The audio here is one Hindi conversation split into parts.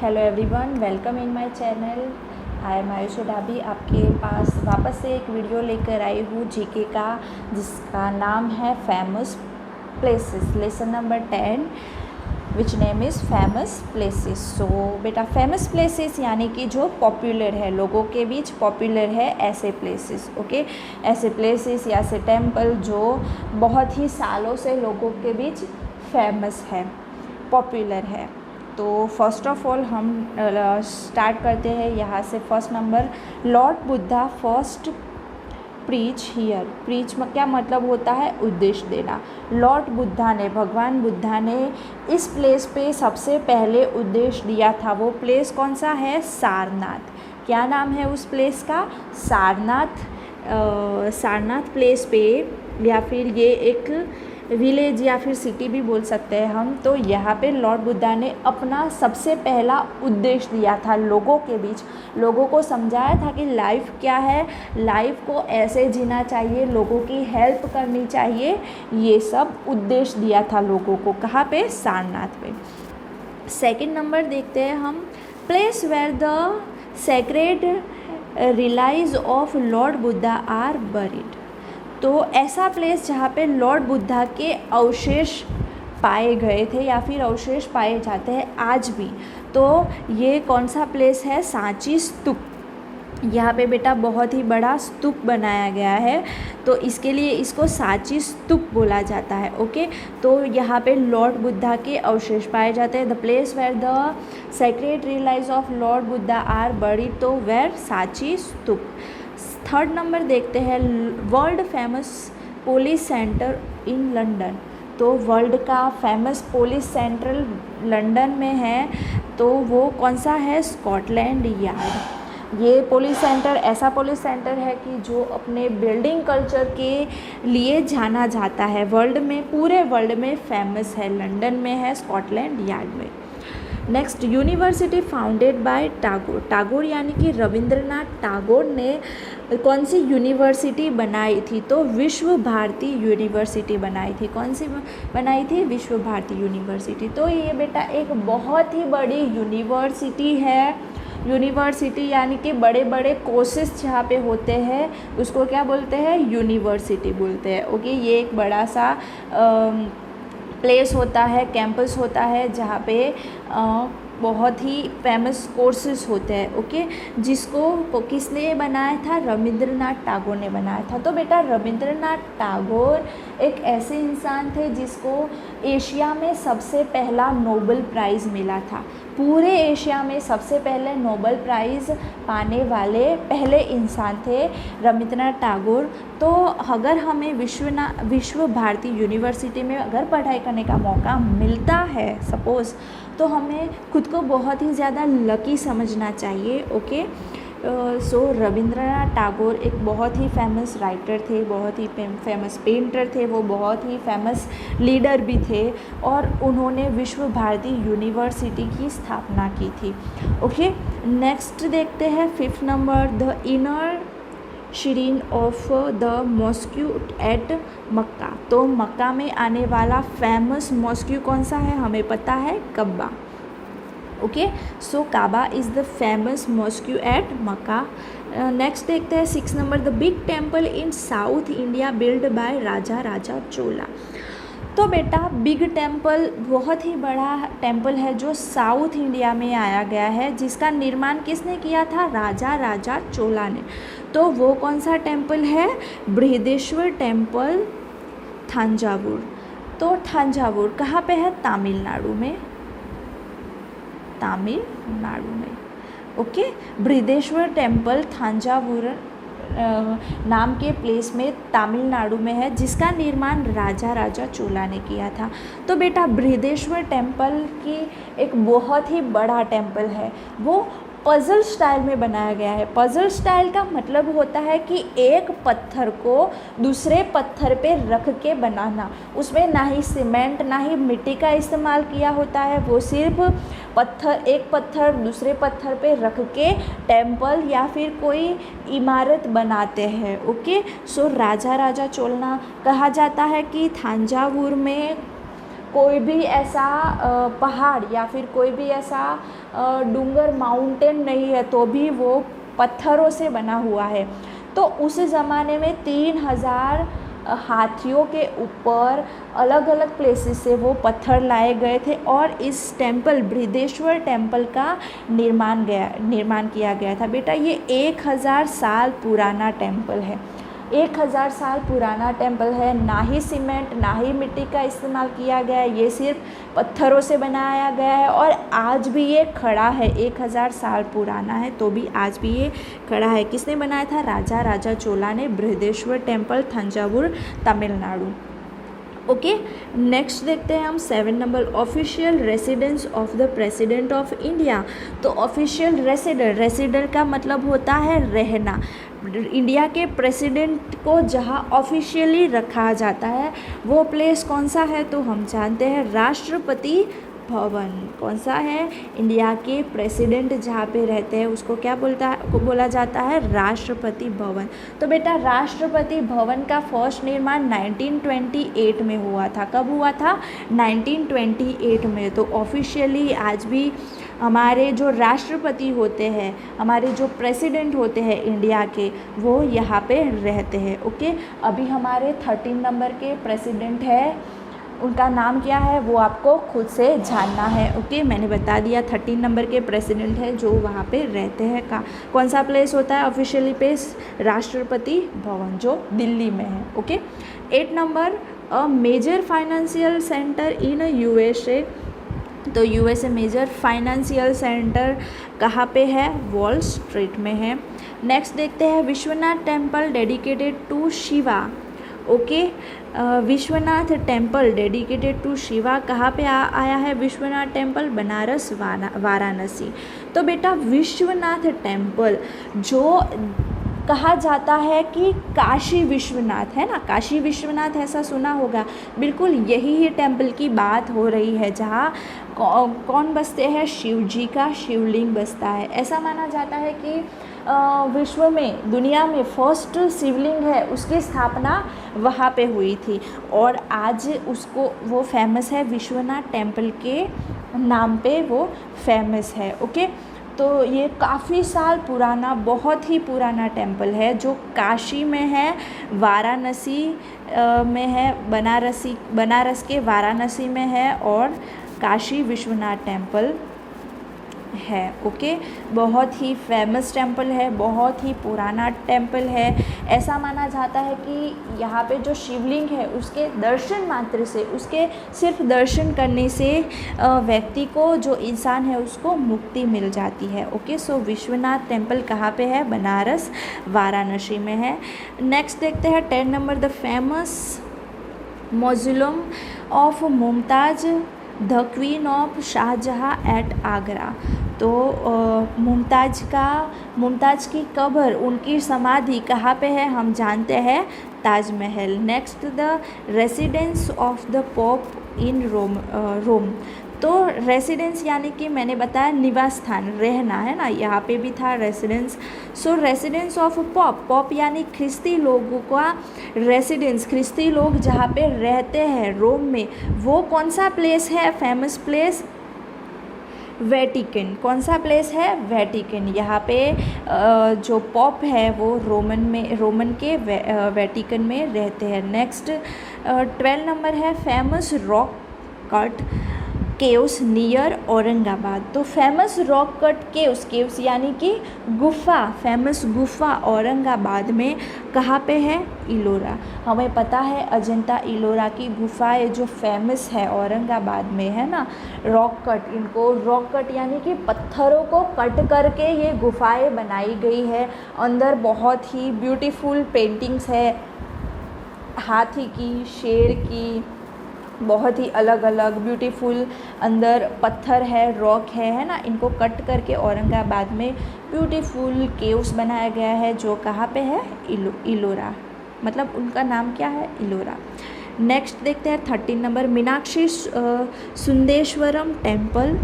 Hello everyone, welcome in my channel. I am Ayushi Dabi आपके पास वापस से एक वीडियो लेकर आई हूँ जीके का, जिसका नाम है famous places, lesson number 10 which name is famous places. So बेटा, फेमस प्लेसेस यानी कि जो पॉपुलर है, लोगों के बीच पॉपुलर है, ऐसे प्लेसेस। ओके, ऐसे प्लेसेस या ऐसे टेम्पल जो बहुत ही सालों से लोगों के बीच फेमस है, पॉपुलर है। तो फर्स्ट ऑफ ऑल हम स्टार्ट करते हैं यहाँ से। First number, Lord Buddha first preach here. Preach में क्या मतलब होता है? उपदेश देना। लॉर्ड बुद्धा ने, भगवान बुद्धा ने इस प्लेस पे सबसे पहले उपदेश दिया था। वो प्लेस कौन सा है? सारनाथ। क्या नाम है उस प्लेस का? सारनाथ। सारनाथ प्लेस पे, या फिर ये एक विलेज या फिर सिटी भी बोल सकते हैं हम। तो यहाँ पे लॉर्ड बुद्धा ने अपना सबसे पहला उपदेश दिया था लोगों के बीच। लोगों को समझाया था कि लाइफ क्या है, लाइफ को ऐसे जीना चाहिए, लोगों की हेल्प करनी चाहिए, ये सब उपदेश दिया था लोगों को। कहाँ पे? सारनाथ पे। सेकंड नंबर देखते हैं हम, place where the sacred relics of lord Buddha are buried. तो ऐसा प्लेस जहाँ पे लॉर्ड बुद्धा के अवशेष पाए गए थे या फिर अवशेष पाए जाते हैं आज भी। तो ये कौन सा प्लेस है? सांची स्तूप। यहाँ पे बेटा बहुत ही बड़ा स्तूप बनाया गया है, तो इसके लिए इसको सांची स्तूप बोला जाता है। ओके, तो यहाँ पे लॉर्ड बुद्धा के अवशेष पाए जाते हैं। The place where the sacred relics of lord Buddha are buried, तो where Sanchi stupa. Third number देखते हैं, world famous police center in London. तो वर्ल्ड का फेमस पुलिस सेंटर लंदन में है, तो वो कौन सा है? Scotland Yard. ये पुलिस सेंटर ऐसा पुलिस सेंटर है कि जो अपने बिल्डिंग कल्चर के लिए जाना जाता है, वर्ल्ड में, पूरे वर्ल्ड में फेमस है। लंदन में है, स्कॉटलैंड यार्ड में। Next, university founded by Tagore. Tagore यानी कि रविंद्रनाथ टैगोर ने कौन सी यूनिवर्सिटी बनाई थी? तो विश्व भारती यूनिवर्सिटी बनाई थी। कौन सी बनाई थी? विश्व भारती यूनिवर्सिटी। तो ये बेटा एक बहुत ही बड़ी यूनिवर्सिटी है। यूनिवर्सिटी यानी कि बड़े बड़े कोर्सेज जहाँ पे होते हैं उसको क्या बोलते हैं? यूनिवर्सिटी बोलते हैं। ओके, ये एक बड़ा सा प्लेस होता है, कैंपस होता है, जहाँ पे बहुत ही फेमस कोर्सेज होते हैं। ओके, जिसको किसने बनाया था? रविंद्रनाथ टैगोर ने बनाया था। तो बेटा रविंद्रनाथ टैगोर एक ऐसे इंसान थे जिसको एशिया में सबसे पहला नोबेल प्राइज़ मिला था। पूरे एशिया में सबसे पहले नोबेल प्राइज़ पाने वाले पहले इंसान थे रविंद्रनाथ टैगोर। तो अगर हमें विश्व भारती यूनिवर्सिटी में अगर पढ़ाई करने का मौका मिलता है सपोज़, तो हमें खुद को बहुत ही ज़्यादा लकी समझना चाहिए। ओके, सो रविंद्रनाथ टैगोर एक बहुत ही फेमस राइटर थे, बहुत ही फेमस पेंटर थे, वो बहुत ही फेमस लीडर भी थे, और उन्होंने विश्व भारती यूनिवर्सिटी की स्थापना की थी। ओके, नेक्स्ट देखते हैं fifth number, the inner shrine of the mosque at Mecca. तो मक्का में आने वाला फेमस मॉस्क्यू कौन सा है? हमें पता है, Kaaba. Okay, so Kaaba is the famous mosque at Mecca. Next देखते हैं six number, the big temple in south India build by Raja Chola. तो बेटा बिग टेम्पल बहुत ही बड़ा टेम्पल है जो साउथ इंडिया में आया गया है, जिसका निर्माण किसने किया था? राजा चोला ने। तो वो कौन सा टेम्पल है? बृहदेश्वर टेम्पल, थंजावुर। तो थंजावुर कहाँ पे है? तमिलनाडु में, तमिलनाडु में। ओके, बृहदेश्वर टेम्पल थंजावुर नाम के प्लेस में तमिलनाडु में है, जिसका निर्माण राजा चोला ने किया था। तो बेटा बृहदेश्वर टेम्पल की एक बहुत ही बड़ा टेम्पल है, वो पज़ल स्टाइल में बनाया गया है। पज़ल स्टाइल का मतलब होता है कि एक पत्थर को दूसरे पत्थर पे रख के बनाना। उसमें ना ही सीमेंट ना ही मिट्टी का इस्तेमाल किया होता है, वो सिर्फ एक पत्थर दूसरे पत्थर पे रख के टेम्पल या फिर कोई इमारत बनाते हैं। ओके, सो राजा चोला कहा जाता है कि थंजावुर में कोई भी ऐसा पहाड़ या फिर कोई भी ऐसा डूंगर माउंटेन नहीं है, तो भी वो पत्थरों से बना हुआ है। तो उस ज़माने में 3000 हाथियों के ऊपर अलग अलग प्लेसेस से वो पत्थर लाए गए थे और इस टेम्पल बृहदेश्वर टेम्पल का निर्माण किया गया था। बेटा ये 1000 साल पुराना टेम्पल है, 1000 साल पुराना टेम्पल है। ना ही सीमेंट ना ही मिट्टी का इस्तेमाल किया गया है, ये सिर्फ पत्थरों से बनाया गया है और आज भी ये खड़ा है। 1000 साल पुराना है तो भी आज भी ये खड़ा है। किसने बनाया था? राजा चोला ने Brihadeeswara temple, Thanjavur, Tamil Nadu. Okay, next देखते हैं हम 7 number, official residence of the president of India. तो ऑफिशियल रेसिडेंट का मतलब होता है रहना। इंडिया के प्रेसिडेंट को जहाँ ऑफिशियली रखा जाता है वो प्लेस कौन सा है? तो हम जानते हैं राष्ट्रपति भवन। कौन सा है? इंडिया के प्रेसिडेंट जहाँ पे रहते हैं उसको क्या बोला जाता है? राष्ट्रपति भवन। तो बेटा राष्ट्रपति भवन का फर्स्ट निर्माण 1928 में हुआ था। कब हुआ था? 1928 में। तो ऑफिशियली आज भी हमारे जो राष्ट्रपति होते हैं, हमारे जो प्रेसिडेंट होते हैं इंडिया के, वो यहाँ पे रहते हैं। ओके, अभी हमारे 13 नंबर के प्रेसिडेंट है, उनका नाम क्या है वो आपको खुद से जानना है। ओके, मैंने बता दिया 13 नंबर के प्रेसिडेंट है जो वहाँ पे रहते हैं। कौन सा प्लेस होता है ऑफिशियली प्लेस? राष्ट्रपति भवन, जो दिल्ली में है। Okay, 8 number, a major financial centre in USA. तो यूएसए मेजर फाइनेंशियल सेंटर कहाँ पे है? वॉल स्ट्रीट में है। नेक्स्ट देखते हैं Vishwanath temple dedicated to Shiva. Okay, Vishwanath temple dedicated to Shiva कहाँ पे आया है? विश्वनाथ टेम्पल बनारस, वाराणसी। तो बेटा विश्वनाथ टेम्पल जो कहा जाता है कि काशी विश्वनाथ है ना, काशी विश्वनाथ ऐसा सुना होगा, बिल्कुल यही ही टेम्पल की बात हो रही है जहाँ कौन बसते हैं? शिव जी का शिवलिंग बसता है। ऐसा माना जाता है कि विश्व में, दुनिया में फर्स्ट शिवलिंग है उसकी स्थापना वहाँ पे हुई थी और आज उसको वो फेमस है, विश्वनाथ टेम्पल के नाम पे वो फेमस है। ओके, तो ये काफ़ी साल पुराना, बहुत ही पुराना टेम्पल है जो काशी में है, वाराणसी में है, बनारस के वाराणसी में है और काशी विश्वनाथ टेम्पल है। ओके, बहुत ही फेमस टेम्पल है, बहुत ही पुराना टेम्पल है। ऐसा माना जाता है कि यहाँ पे जो शिवलिंग है उसके दर्शन मात्र से, उसके सिर्फ दर्शन करने से व्यक्ति को, जो इंसान है उसको मुक्ति मिल जाती है। ओके, सो विश्वनाथ टेम्पल कहाँ पे है? बनारस, वाराणसी में है। नेक्स्ट देखते हैं 10 number, the famous mausoleum of Mumtaz the queen of Shahjahan at Agra. तो मुमताज़ की कब्र, उनकी समाधि कहाँ पे है? हम जानते हैं Taj Mahal. Next, the residence of the pope in Rome. तो रेसिडेंस यानी कि मैंने बताया निवास स्थान, रहना है ना, यहाँ पे भी था residence. So residence of pop यानी ख्रिस्ती लोगों का रेसिडेंस, ख्रिस्ती लोग जहाँ पे रहते हैं रोम में, वो कौन सा प्लेस है? Famous place Vatican. कौन सा प्लेस है? वेटिकन। यहाँ पे जो पॉप है वो रोमन के वेटिकन में रहते हैं। नेक्स्ट 12 नंबर है famous rock cut caves near Aurangabad. तो फेमस रॉक कट केव्स यानी कि गुफा, फेमस गुफा औरंगाबाद में कहाँ पे है? इलोरा। हमें पता है अजंता इलोरा की गुफाएं जो फेमस है औरंगाबाद में, है ना। रॉक कट, इनको रॉक कट यानी कि पत्थरों को कट करके ये गुफाएं बनाई गई है। अंदर बहुत ही ब्यूटीफुल पेंटिंग्स है, हाथी की, शेर की, बहुत ही अलग अलग ब्यूटीफुल अंदर पत्थर है, रॉक है ना। इनको कट करके औरंगाबाद में ब्यूटीफुल केव्स बनाया गया है जो कहाँ पे है? इलोरा, मतलब उनका नाम क्या है? इलोरा। नेक्स्ट देखते हैं 13 नंबर मीनाक्षी सुंदेश्वरम टेम्पल।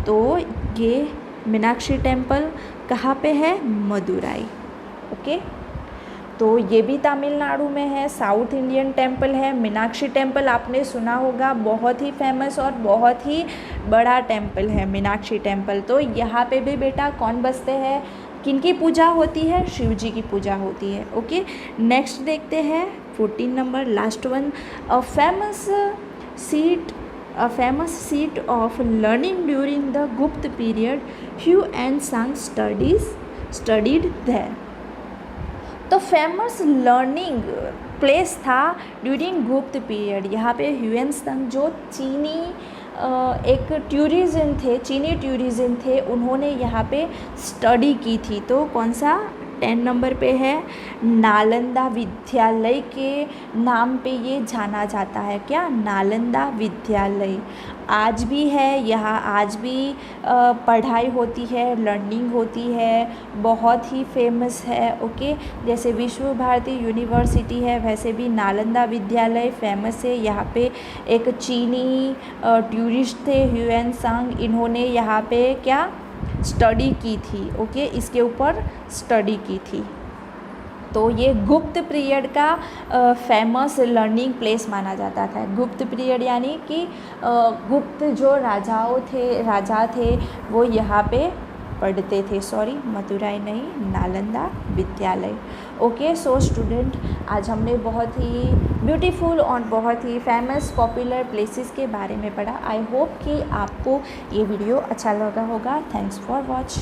तो ये मीनाक्षी टेम्पल कहाँ पे है? मदुराई। ओके, तो ये भी तमिलनाडु में है। साउथ इंडियन टेम्पल है मीनाक्षी टेम्पल, आपने सुना होगा, बहुत ही फेमस और बहुत ही बड़ा टेम्पल है मीनाक्षी टेम्पल। तो यहाँ पे भी बेटा कौन बसते हैं, किनकी पूजा होती है, शिव जी की पूजा होती है। ओके, नेक्स्ट देखते हैं 14 number last one. A famous seat of learning during the गुप्त पीरियड, ह्यू एंड सांग स्टडीड देयर। तो फेमस लर्निंग प्लेस था ड्यूरिंग गुप्त पीरियड। यहाँ पे ह्यूएन त्सांग जो चीनी एक टूरिज़्म थे, चीनी टूरिज़्म थे, उन्होंने यहाँ पे स्टडी की थी। तो कौन सा 10 नंबर पे है, नालंदा विद्यालय के नाम पे ये जाना जाता है। क्या, नालंदा विद्यालय आज भी है यहाँ, आज भी पढ़ाई होती है, लर्निंग होती है, बहुत ही फेमस है। ओके, जैसे विश्व भारती यूनिवर्सिटी है वैसे भी नालंदा विद्यालय फेमस है। यहाँ पे एक चीनी टूरिस्ट थे ह्यूएन त्सांग, इन्होंने यहाँ पे क्या स्टडी की थी। ओके, इसके ऊपर स्टडी की थी। तो ये गुप्त पीरियड का फेमस लर्निंग प्लेस माना जाता था। गुप्त पीरियड यानी कि गुप्त जो राजा थे वो यहाँ पे पढ़ते थे। सॉरी, मदुराई नहीं, नालंदा विद्यालय। ओके, सो स्टूडेंट, आज हमने बहुत ही ब्यूटीफुल और बहुत ही फेमस पॉपुलर प्लेसेस के बारे में पढ़ा। आई होप कि आपको ये वीडियो अच्छा लगा होगा। Thanks for watch.